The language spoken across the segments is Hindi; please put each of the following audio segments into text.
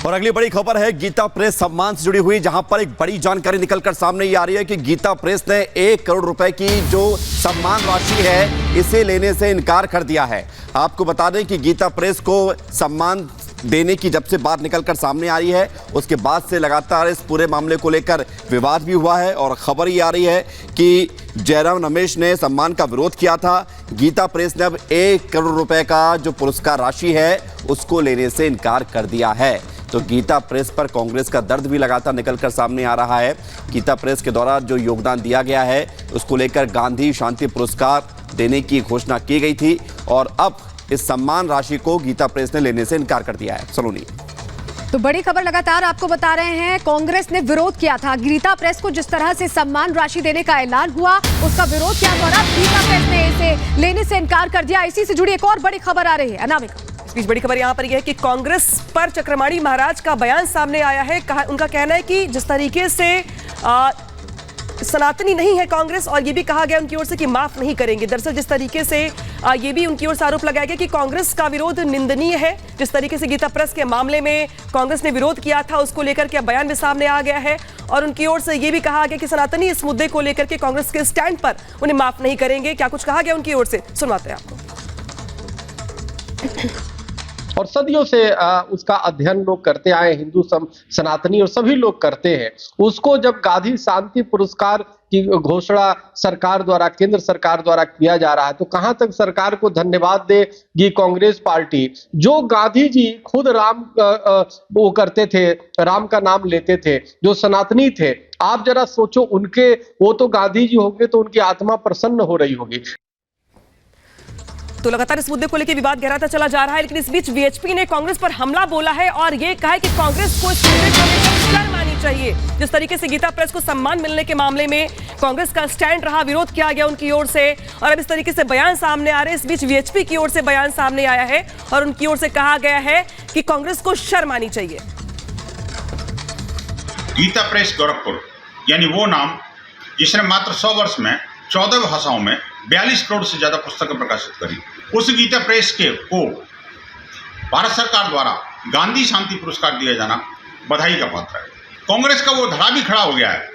और अगली बड़ी खबर है गीता प्रेस सम्मान से जुड़ी हुई, जहां पर एक बड़ी जानकारी निकलकर सामने ये आ रही है कि गीता प्रेस ने 1 करोड़ रुपए की जो सम्मान राशि है इसे लेने से इनकार कर दिया है। आपको बता दें कि गीता प्रेस को सम्मान देने की जब से बात निकलकर सामने आ रही है उसके बाद से लगातार इस पूरे मामले को लेकर विवाद भी हुआ है और खबर ये आ रही है कि जयराम रमेश ने सम्मान का विरोध किया था। गीता प्रेस ने अब 1 करोड़ रुपए का जो पुरस्कार राशि है उसको लेने से इनकार कर दिया है। तो गीता प्रेस पर कांग्रेस का दर्द भी लगातार निकलकर सामने आ रहा है। गीता प्रेस के द्वारा जो योगदान दिया गया है उसको लेकर गांधी शांति पुरस्कार देने की घोषणा की गई थी और अब इस सम्मान राशि को गीता प्रेस ने लेने से इनकार कर दिया है। सलोनी, तो बड़ी खबर लगातार आपको बता रहे हैं, कांग्रेस ने विरोध किया था गीता प्रेस को जिस तरह से सम्मान राशि देने का ऐलान हुआ उसका विरोध किया और अब गीता प्रेस ने इसे लेने से इनकार कर दिया। इसी से जुड़ी एक और बड़ी खबर आ रही है। अनामिका, इस बीच बड़ी खबर यहाँ पर यह है कि कांग्रेस पर चक्रमाणी महाराज का बयान सामने आया है। उनका कहना है कि जिस तरीके से सनातनी नहीं है कांग्रेस, और ये भी कहा गया उनकी ओर से कि माफ नहीं करेंगे। दरअसल जिस तरीके से ये भी उनकी ओर से आरोप लगाया गया कि कांग्रेस का विरोध निंदनीय है। जिस तरीके से गीता प्रेस के मामले में कांग्रेस ने विरोध किया था उसको लेकर के बयान भी सामने आ गया है और उनकी ओर से ये भी कहा गया कि सनातनी इस मुद्दे को लेकर के कांग्रेस के स्टैंड पर उन्हें माफ नहीं करेंगे। क्या कुछ कहा गया उनकी ओर से, सुनवाते हैं आपको। और सदियों से उसका अध्ययन लोग करते आए, हिंदू सनातनी और सभी लोग करते हैं। उसको जब गांधी शांति पुरस्कार की घोषणा सरकार द्वारा, केंद्र सरकार द्वारा किया जा रहा है, तो कहां तक सरकार को धन्यवाद देगी कांग्रेस पार्टी, जो गांधी जी खुद राम वो करते थे, राम का नाम लेते थे, जो सनातनी थे। आप जरा सोचो, उनके वो तो गांधी जी होंगे तो उनकी आत्मा प्रसन्न हो रही होगी। तो लगातार इस मुद्दे को लेकर विवाद गहराता चला जा रहा है, लेकिन इस बीच वीएचपी ने कांग्रेस पर हमला बोला है और यह कहा है कि कांग्रेस को इस मुद्दे को लेकर शर्म आनी चाहिए। जिस तरीके से गीता प्रेस को सम्मान मिलने के मामले में कांग्रेस का स्टैंड रहा, विरोध किया गया उनकी ओर से और अब इस तरीके से बयान सामने आ रहे हैं। इस बीच वीएचपी की ओर से बयान सामने आया है और उनकी ओर से कहा गया है कि कांग्रेस को शर्म आनी चाहिए। गीता प्रेस गोरखपुर यानी वो नाम जिसने मात्र 100 वर्ष में 14 भाषाओं में 42 करोड़ से ज्यादा पुस्तकें प्रकाशित करी, उस गीता प्रेस को भारत सरकार द्वारा गांधी शांति पुरस्कार दिया जाना बधाई का पात्र है। कांग्रेस का वो धड़ा भी खड़ा हो गया है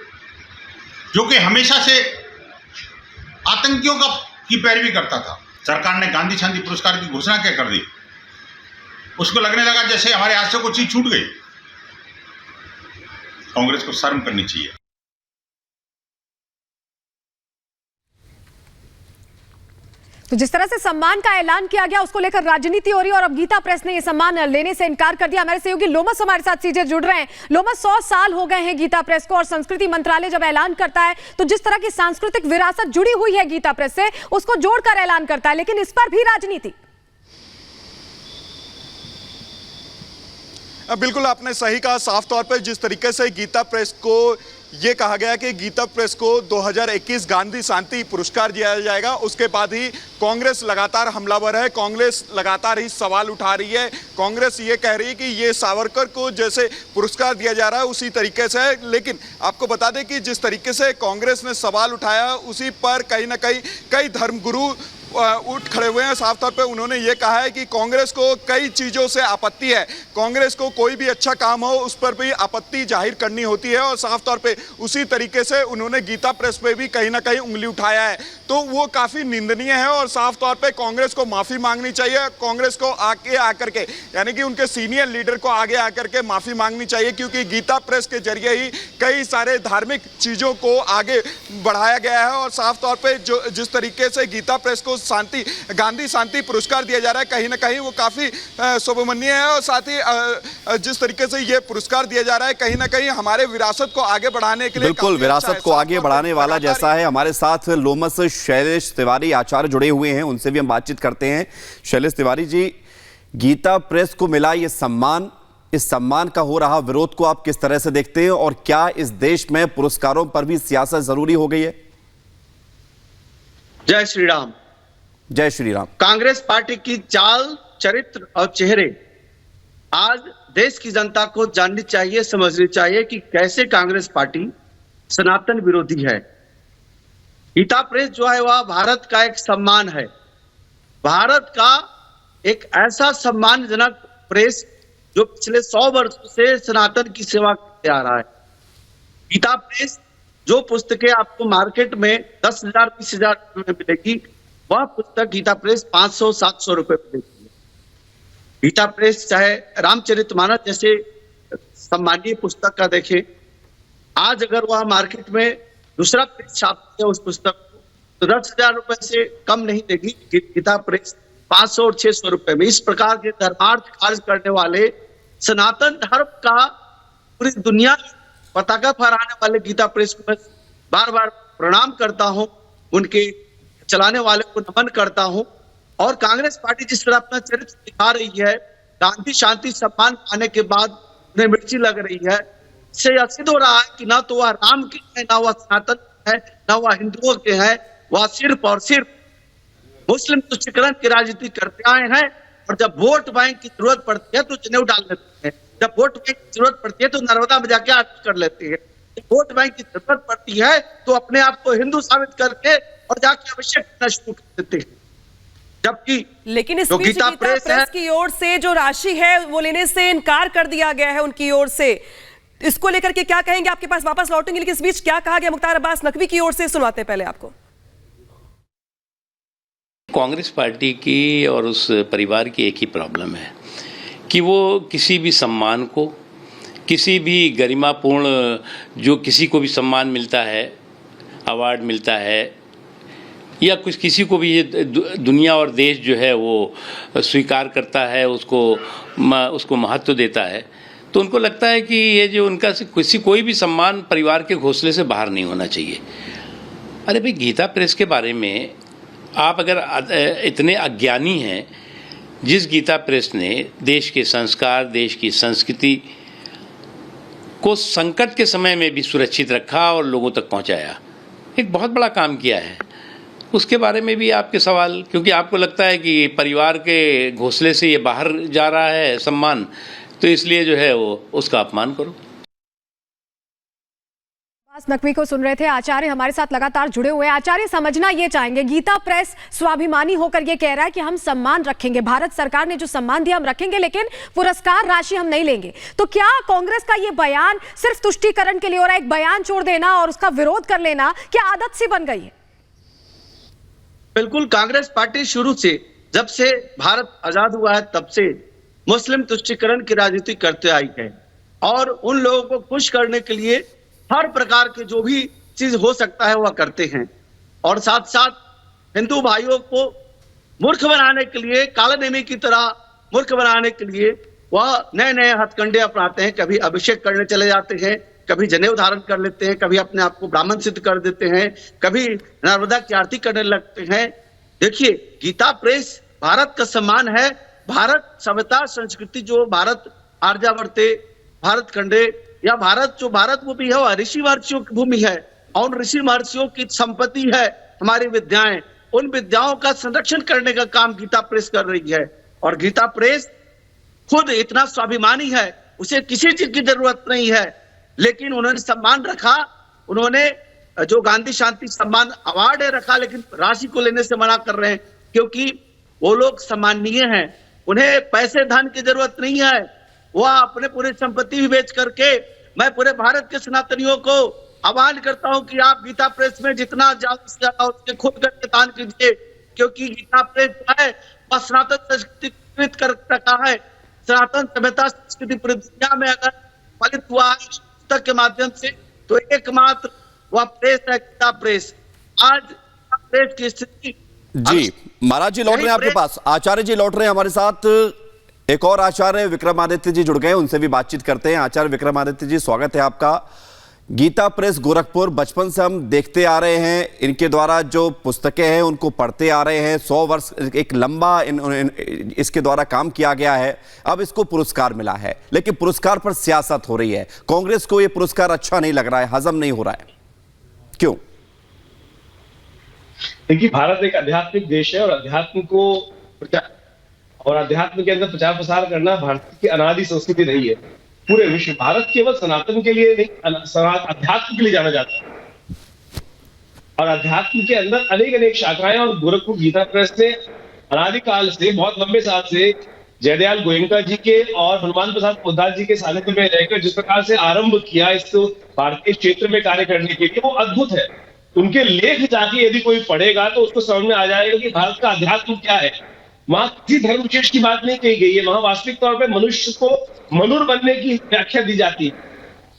जो कि हमेशा से आतंकियों की पैरवी करता था। सरकार ने गांधी शांति पुरस्कार की घोषणा क्या कर दी, उसको लगने लगा जैसे हमारे हाथ से कोई चीज छूट गई। कांग्रेस को शर्म करनी चाहिए। तो जिस तरह से सम्मान का ऐलान किया गया उसको लेकर राजनीति हो रही है और अब गीता प्रेस ने यह सम्मान लेने से इनकार कर दिया। हमारे सहयोगी लोमस हमारे साथ सीधे जुड़ रहे हैं। लोमस, 100 साल हो गए हैं गीता प्रेस को और संस्कृति मंत्रालय जब ऐलान करता है तो जिस तरह की सांस्कृतिक विरासत जुड़ी हुई है गीता प्रेस से उसको जोड़कर ऐलान करता है, लेकिन इस पर भी राजनीति। बिल्कुल आपने सही कहा। साफ तौर पर जिस तरीके से गीता प्रेस को ये कहा गया कि गीता प्रेस को 2021 गांधी शांति पुरस्कार दिया जाएगा, उसके बाद ही कांग्रेस लगातार हमलावर है। कांग्रेस लगातार ही सवाल उठा रही है। कांग्रेस ये कह रही है कि ये सावरकर को जैसे पुरस्कार दिया जा रहा है उसी तरीके से है, लेकिन आपको बता दें कि जिस तरीके से कांग्रेस ने सवाल उठाया उसी पर कहीं ना कहीं कई धर्मगुरु उठ खड़े हुए हैं। साफ तौर पे उन्होंने ये कहा है कि कांग्रेस को कई चीज़ों से आपत्ति है, कांग्रेस को कोई भी अच्छा काम हो उस पर भी आपत्ति जाहिर करनी होती है और साफ तौर पे उसी तरीके से उन्होंने गीता प्रेस पे भी कहीं ना कहीं उंगली उठाया है, तो वो काफ़ी निंदनीय है और साफ तौर पे कांग्रेस को माफ़ी मांगनी चाहिए। कांग्रेस को आगे आकर के यानी कि उनके सीनियर लीडर को आगे आकर के माफ़ी मांगनी चाहिए, क्योंकि गीता प्रेस के जरिए ही कई सारे धार्मिक चीज़ों को आगे बढ़ाया गया है और साफ तौर पर जो जिस तरीके से गीता प्रेस को गांधी शांति पुरस्कार दिया जा रहा है कहीं ना कहीं वो काफी शुभमन्य है और साथ ही जिस तरीके से ये पुरस्कार दिया जा रहा है कहीं ना कहीं हमारे विरासत को आगे बढ़ाने के लिए बिल्कुल विरासत को आगे बढ़ाने वाला जैसा है। हमारे साथ लोमस शैलेश तिवारी आचार्य जुड़े हुए हैं, उनसे भी हम बातचीत करते हैं। शैलेश तिवारी जी, गीता प्रेस को मिला ये सम्मान, इस सम्मान का हो रहा विरोध को आप किस तरह से देखते हैं और क्या इस देश में पुरस्कारों पर भी सियासत जरूरी हो गई है? जय श्री राम। जय श्री राम। कांग्रेस पार्टी की चाल, चरित्र और चेहरे आज देश की जनता को जाननी चाहिए, समझनी चाहिए कि कैसे कांग्रेस पार्टी सनातन विरोधी है। गीता प्रेस जो है वह भारत का एक सम्मान है, भारत का एक ऐसा सम्मानजनक प्रेस जो पिछले 100 वर्षों से सनातन की सेवा करते आ रहा है। गीता प्रेस जो पुस्तकें आपको मार्केट में 10,000 20,000 रुपए में मिलेगी, वह पुस्तक गीता प्रेस 500-700 रुपए में मिलेगी। गीता प्रेस चाहे रामचरितमानस जैसे सम्मानीय पुस्तक का देखें, आज अगर वह मार्केट में दूसरा प्रेस छापते हैं उस पुस्तक को, तो 10,000 रुपए से कम नहीं देगी गीता प्रेस 500 और 600 रुपए में। इस प्रकार के धर्मार्थ कार्य करने वाले सनातन धर्म का पूरी दुनिया में पताका फहराने वाले गीता प्रेस को मैं बार बार प्रणाम करता हूं, उनके चलाने वाले को नमन करता हूं। और कांग्रेस पार्टी जिस तरह अपना चरित्र दिखा रही है, गांधी शांति सम्मान पाने के बाद उन्हें मिर्ची लग रही है, इससे यह सिद्ध हो रहा है कि ना तो वह राम के है, ना वह सनातन है, ना वह हिंदुओं के हैं, वह सिर्फ और सिर्फ मुस्लिम तुष्टीकरण की राजनीति करते आए हैं। और जब वोट बैंक की जरूरत पड़ती है तो जनेऊ डाल लेते हैं, जब वोट बैंक की जरूरत पड़ती है तो नर्मदा में जाके आरती कर लेते हैं, जब वोट बैंक की जरूरत पड़ती है तो अपने आप को हिंदू साबित करके और जाके अभिषेक करना शुरू कर देते हैं। जबकि लेकिन इस बीच गीता प्रेस की ओर से जो राशि है वो लेने से इनकार कर दिया गया है उनकी ओर से। इसको लेकर के क्या कहेंगे? आपके पास वापस लौटेंगे, लेकिन इस बीच क्या कहा गया मुख्तार अब्बास नकवी की ओर से, सुनवाते पहले आपको। कांग्रेस पार्टी की और उस परिवार की एक ही प्रॉब्लम है कि वो किसी भी सम्मान को, किसी भी गरिमापूर्ण जो किसी को भी सम्मान मिलता है, अवार्ड मिलता है, या कुछ किसी को भी ये दुनिया और देश जो है वो स्वीकार करता है, उसको महत्व देता है, तो उनको लगता है कि ये जो उनका कोई भी सम्मान परिवार के घोंसले से बाहर नहीं होना चाहिए। अरे भाई, गीता प्रेस के बारे में आप अगर इतने अज्ञानी हैं, जिस गीता प्रेस ने देश के संस्कार, देश की संस्कृति को संकट के समय में भी सुरक्षित रखा और लोगों तक पहुंचाया, एक बहुत बड़ा काम किया है, उसके बारे में भी आपके सवाल, क्योंकि आपको लगता है कि परिवार के घोंसले से ये बाहर जा रहा है सम्मान, तो इसलिए जो है वो उसका अपमान करो। नकवी को सुन रहे थे। आचार्य हमारे साथ लगातार जुड़े हुए हैं। आचार्य, समझना ये चाहेंगे, गीता प्रेस स्वाभिमानी होकर ये कह रहा है कि हम सम्मान रखेंगे, भारत सरकार ने जो सम्मान दिया हम रखेंगे, लेकिन पुरस्कार राशि हम नहीं लेंगे। तो क्या कांग्रेस का ये बयान सिर्फ तुष्टीकरण के लिए हो रहा है? एक बयान छोड़ देना और उसका विरोध कर लेना क्या आदत सी बन गई है? बिल्कुल, कांग्रेस पार्टी शुरू से, जब से भारत आजाद हुआ है तब से मुस्लिम तुष्टीकरण की राजनीति करते आई है और उन लोगों को खुश करने के लिए हर प्रकार के जो भी चीज हो सकता है वह करते हैं। और साथ साथ हिंदू भाइयों को मूर्ख बनाने के लिए, कालानेमी की तरह मूर्ख बनाने के लिए वह नए नए हथकंडे अपनाते हैं। कभी अभिषेक करने चले जाते हैं, कभी जनेऊ धारण कर लेते हैं, कभी अपने आप को ब्राह्मण सिद्ध कर देते हैं, कभी नर्मदा की आरती करने लगते हैं। देखिए, गीता प्रेस भारत का सम्मान है। भारत सभ्यता संस्कृति, जो भारत आर्यावर्ते, भारत खंडे या भारत जो भारत भूमि है वह ऋषि महर्षियों की भूमि है और ऋषि महर्षियों की संपत्ति है हमारी विद्याएं। उन विद्याओं का संरक्षण करने का काम गीता प्रेस कर रही है। और गीता प्रेस खुद इतना स्वाभिमानी है, उसे किसी चीज की जरूरत नहीं है, लेकिन उन्होंने सम्मान रखा। उन्होंने जो गांधी शांति सम्मान अवार्ड है रखा, लेकिन राशि को लेने से मना कर रहे हैं क्योंकि वो लोग सम्मानीय हैं, उन्हें पैसे धन की जरूरत नहीं है। वह अपने पूरी संपत्ति भी बेच करके, मैं पूरे भारत के सनातनियों को आह्वान करता हूं कि आप गीता प्रेस में जितना ज्यादा उसके खुद करके दान कीजिए, क्योंकि गीता प्रेस जो है वह सनातन संस्कृति कर रखा है। सनातन सभ्यता संस्कृति पूरी दुनिया में अगर फलित हुआ है पुस्तक के माध्यम से, तो एकमात्र वह प्रेस है, गीता प्रेस। आज प्रेस की स्थिति जी, महाराज जी लौट रहे हैं आपके पास, आचार्य जी लौट रहे हैं हमारे साथ। एक और आचार्य विक्रमादित्य जी जुड़ गए, उनसे भी बातचीत करते हैं। आचार्य विक्रमादित्य जी, स्वागत है आपका। गीता प्रेस गोरखपुर, बचपन से हम देखते आ रहे हैं, इनके द्वारा जो पुस्तकें हैं उनको पढ़ते आ रहे हैं। 100 वर्ष एक लंबा इसके द्वारा काम किया गया है। अब इसको पुरस्कार मिला है, लेकिन पुरस्कार पर सियासत हो रही है। कांग्रेस को यह पुरस्कार अच्छा नहीं लग रहा है, हजम नहीं हो रहा है, क्यों? देखिए, भारत एक आध्यात्मिक देश है और अध्यात्म के अंदर प्रचार प्रसार करना भारत की अनादि संस्कृति रही है। पूरे विश्व, भारत केवल सनातन के लिए नहीं, अध्यात्म के लिए जाना जाता है और अध्यात्म के अंदर अनेक अनेक शाखाएं। और गोरखपुर गीता प्रेस ने अनादिकाल से, बहुत लंबे साल से जयदयाल गोयनका जी के और हनुमान प्रसाद पोद्दार जी के सानिध्य में रहकर जिस प्रकार से आरंभ किया इस भारतीय क्षेत्र में कार्य करने के लिए, वो अद्भुत है। उनके लेख जाके यदि कोई पढ़ेगा तो उसको समझ में आ जाएगा कि भारत का अध्यात्म क्या है। वहां किसी धर्म विशेष की बात नहीं कही गई है, वहां वास्तविक तौर पर मनुष्य को मनुर बनने की व्याख्या दी जाती है।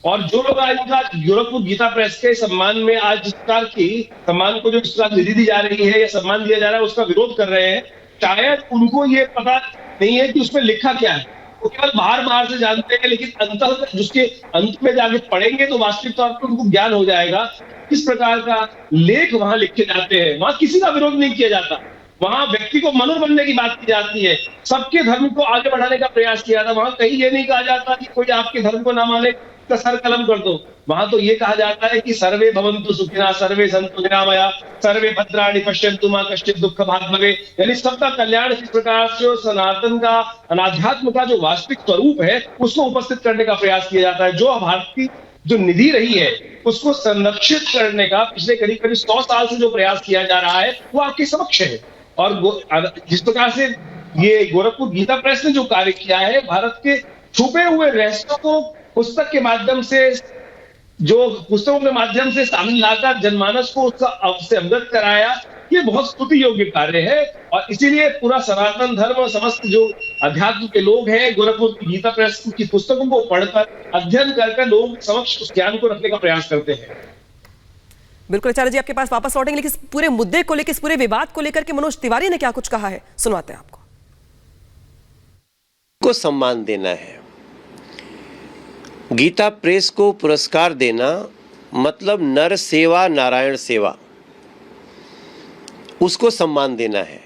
और जो लोग आज का गोरखपुर गीता प्रेस के सम्मान में आज जिस प्रकार की सम्मान को जो जिस प्रकार निधि दी जा रही है या सम्मान दिया जा रहा है उसका विरोध कर रहे हैं, शायद उनको ये पता नहीं है कि उसमें लिखा क्या है। वो केवल बाहर से जानते हैं, लेकिन अंत जिसके अंत में जाके पढ़ेंगे तो वास्तविक तौर पर उनको ज्ञान हो जाएगा किस प्रकार का लेख वहां लिखे जाते हैं। वहां किसी का विरोध नहीं किया जाता, वहां व्यक्ति को मनुर बनने की बात की जाती है, सबके धर्म को आगे बढ़ाने का प्रयास किया था। वहां कहीं ये नहीं कहा जाता कि कोई आपके धर्म को ना माने तो सर कलम कर दो। वहां तो ये कहा जाता है कि सर्वे भवन्तु सुखिनः, सर्वे सन्तु निरामया, सर्वे भद्राणि पश्यन्तु मा कश्चित् दुःखं भाग् भवेत्। यानी सबका कल्याण इस प्रकार से सनातन का अनाध्यात्म का जो वास्तविक स्वरूप है उसको उपस्थित करने का प्रयास किया जाता है। जो भारत की जो निधि रही है उसको संरक्षित करने का पिछले करीब 100 साल से जो प्रयास किया जा रहा है वो आपके समक्ष है। और जिस प्रकार से ये गोरखपुर गीता प्रेस ने जो कार्य किया है, भारत के छुपे हुए रहस्यों को पुस्तक के माध्यम से, जो पुस्तकों के माध्यम से सामने लाकर जनमानस को उसका से अवगत कराया, ये बहुत स्तुति योग्य कार्य है। और इसीलिए पूरा सनातन धर्म और समस्त जो अध्यात्म के लोग हैं गोरखपुर गीता प्रेस की पुस्तकों को पढ़कर अध्ययन करके लोग समक्ष उस ज्ञान को रखने का प्रयास करते हैं। बिल्कुल आचार्य जी, आपके पास वापस लौटेंगे, लेकिन इस पूरे मुद्दे को लेकर, इस पूरे विवाद को लेकर के मनोज तिवारी ने क्या कुछ कहा है, सुनवाते हैं आपको। को सम्मान देना है, गीता प्रेस को पुरस्कार देना मतलब नर सेवा नारायण सेवा, उसको सम्मान देना है।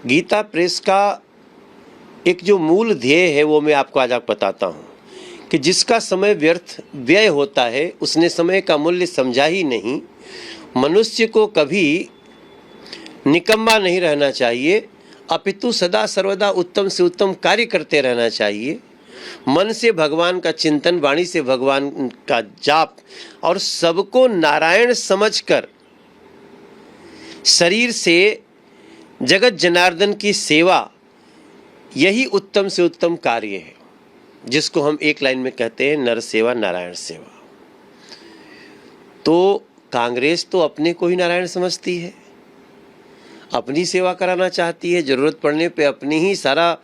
गीता प्रेस का एक जो मूल ध्येय है वो मैं आपको आज बताता हूँ कि जिसका समय व्यर्थ व्यय होता है उसने समय का मूल्य समझा ही नहीं। मनुष्य को कभी निकम्मा नहीं रहना चाहिए, अपितु सदा सर्वदा उत्तम से उत्तम कार्य करते रहना चाहिए। मन से भगवान का चिंतन, वाणी से भगवान का जाप और सबको नारायण समझकर शरीर से जगत जनार्दन की सेवा, यही उत्तम से उत्तम कार्य है जिसको हम एक लाइन में कहते हैं नर सेवा नारायण सेवा। तो कांग्रेस तो अपने को ही नारायण समझती है, अपनी सेवा कराना चाहती है। ज़रूरत पड़ने पे अपनी ही सारा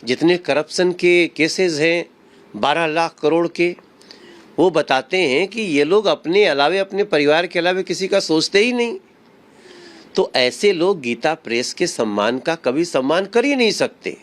जितने करप्शन के केसेस हैं 12 लाख करोड़ के, वो बताते हैं कि ये लोग अपने अलावे, अपने परिवार के अलावे किसी का सोचते ही नहीं। तो ऐसे लोग गीता प्रेस के सम्मान का कभी सम्मान कर ही नहीं सकते।